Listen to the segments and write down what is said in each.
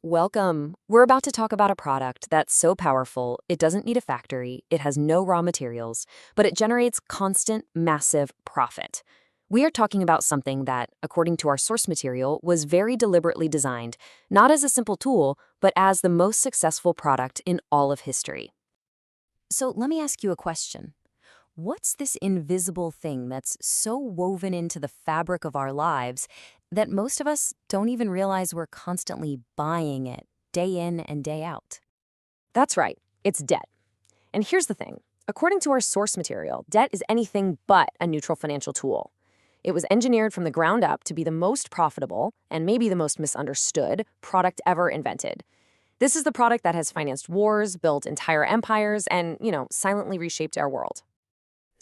Welcome. We're about to talk about a product that's so powerful, it doesn't need a factory, it has no raw materials, but it generates constant, massive profit. We are talking about something that, according to our source material, was very deliberately designed, not as a simple tool, but as the most successful product in all of history. So let me ask you a question. What's this invisible thing that's so woven into the fabric of our lives that most of us don't even realize we're constantly buying it day in and day out? That's right, it's debt. And here's the thing. According to our source material, debt is anything but a neutral financial tool. It was engineered from the ground up to be the most profitable, and maybe the most misunderstood, product ever invented. This is the product that has financed wars, built entire empires, and, silently reshaped our world.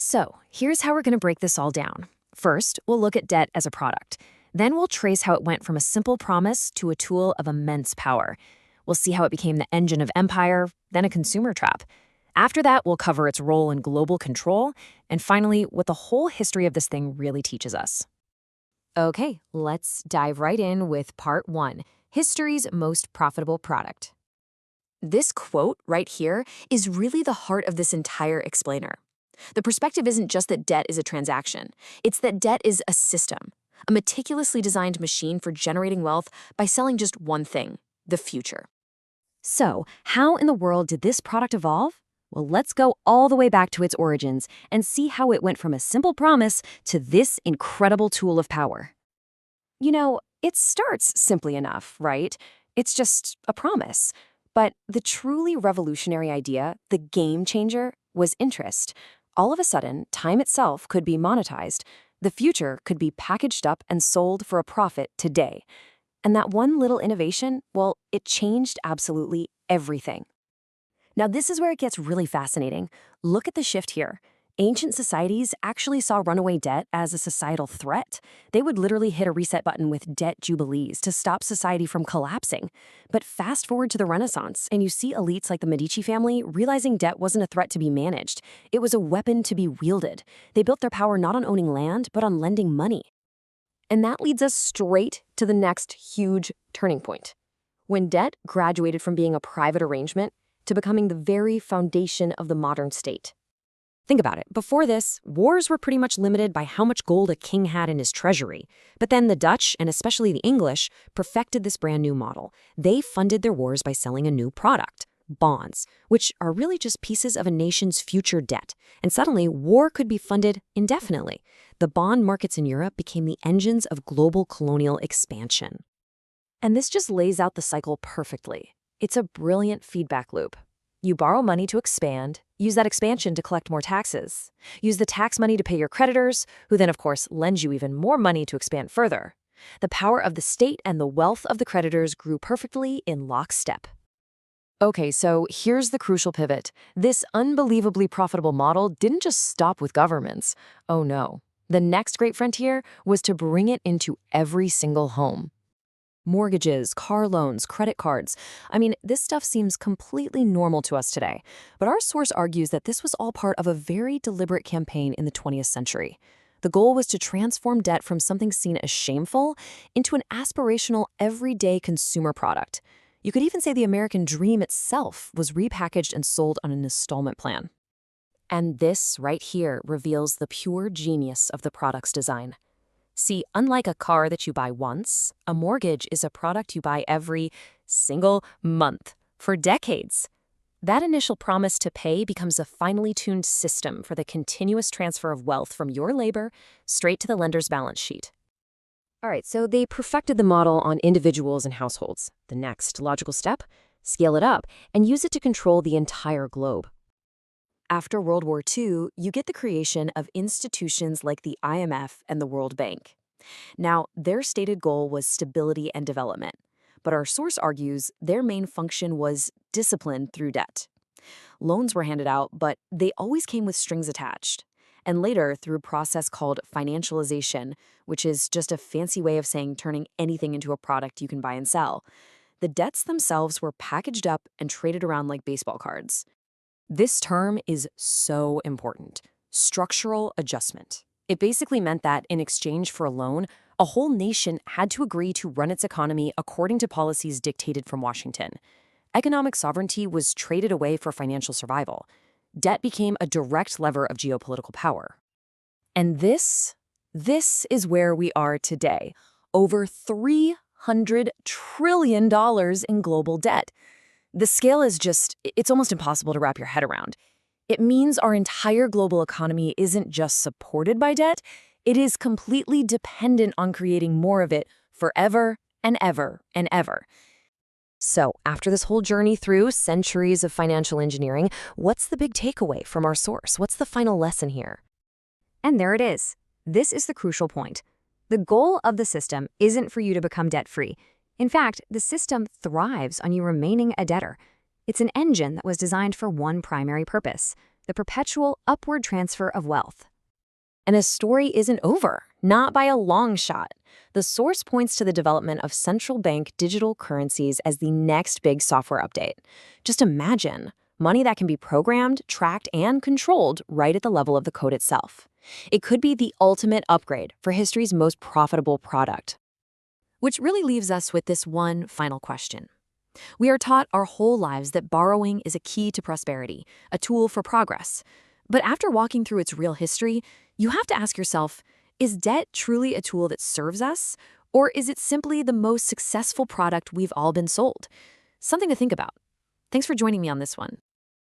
So, here's how we're going to break this all down. First, we'll look at debt as a product. Then we'll trace how it went from a simple promise to a tool of immense power. We'll see how it became the engine of empire, then a consumer trap. After that, we'll cover its role in global control, and finally, what the whole history of this thing really teaches us. Okay, let's dive right in with part one, history's most profitable product. This quote right here is really the heart of this entire explainer. The perspective isn't just that debt is a transaction. It's that debt is a system, a meticulously designed machine for generating wealth by selling just one thing, the future. So, how in the world did this product evolve? Well, let's go all the way back to its origins and see how it went from a simple promise to this incredible tool of power. It starts simply enough, right? It's just a promise. But the truly revolutionary idea, the game changer, was interest. All of a sudden, time itself could be monetized. The future could be packaged up and sold for a profit today. And that one little innovation, well, it changed absolutely everything. Now, this is where it gets really fascinating. Look at the shift here. Ancient societies actually saw runaway debt as a societal threat. They would literally hit a reset button with debt jubilees to stop society from collapsing. But fast forward to the Renaissance, and you see elites like the Medici family realizing debt wasn't a threat to be managed. It was a weapon to be wielded. They built their power not on owning land, but on lending money. And that leads us straight to the next huge turning point. When debt graduated from being a private arrangement to becoming the very foundation of the modern state. Think about it. Before this, wars were pretty much limited by how much gold a king had in his treasury. But then the Dutch, and especially the English, perfected this brand new model. They funded their wars by selling a new product, bonds, which are really just pieces of a nation's future debt. And suddenly, war could be funded indefinitely. The bond markets in Europe became the engines of global colonial expansion. And this just lays out the cycle perfectly. It's a brilliant feedback loop. You borrow money to expand, use that expansion to collect more taxes, use the tax money to pay your creditors, who then, of course, lend you even more money to expand further. The power of the state and the wealth of the creditors grew perfectly in lockstep. Okay, so here's the crucial pivot. This unbelievably profitable model didn't just stop with governments. Oh no. The next great frontier was to bring it into every single home. Mortgages, car loans, credit cards. This stuff seems completely normal to us today. But our source argues that this was all part of a very deliberate campaign in the 20th century. The goal was to transform debt from something seen as shameful into an aspirational, everyday consumer product. You could even say the American dream itself was repackaged and sold on an installment plan. And this right here reveals the pure genius of the product's design. See, unlike a car that you buy once, a mortgage is a product you buy every single month for decades. That initial promise to pay becomes a finely tuned system for the continuous transfer of wealth from your labor straight to the lender's balance sheet. All right, so they perfected the model on individuals and households. The next logical step, scale it up and use it to control the entire globe. After World War II, you get the creation of institutions like the IMF and the World Bank. Now, their stated goal was stability and development, but our source argues their main function was discipline through debt. Loans were handed out, but they always came with strings attached. And later, through a process called financialization, which is just a fancy way of saying turning anything into a product you can buy and sell, the debts themselves were packaged up and traded around like baseball cards. This term is so important. Structural adjustment. It basically meant that in exchange for a loan, A whole nation had to agree to run its economy according to policies dictated from Washington. Economic sovereignty was traded away for financial survival. Debt became a direct lever of geopolitical power. And this is where we are today. Over $300 trillion in global debt. The scale is it's almost impossible to wrap your head around. It means our entire global economy isn't just supported by debt, it is completely dependent on creating more of it forever and ever and ever. So, after this whole journey through centuries of financial engineering, what's the big takeaway from our source? What's the final lesson here? And there it is. This is the crucial point. The goal of the system isn't for you to become debt-free. In fact, the system thrives on you remaining a debtor. It's an engine that was designed for one primary purpose: the perpetual upward transfer of wealth. And a story isn't over, not by a long shot. The source points to the development of central bank digital currencies as the next big software update. Just imagine money that can be programmed, tracked, and controlled right at the level of the code itself. It could be the ultimate upgrade for history's most profitable product. Which really leaves us with this one final question. We are taught our whole lives that borrowing is a key to prosperity, a tool for progress. But after walking through its real history, you have to ask yourself, is debt truly a tool that serves us? Or is it simply the most successful product we've all been sold? Something to think about. Thanks for joining me on this one.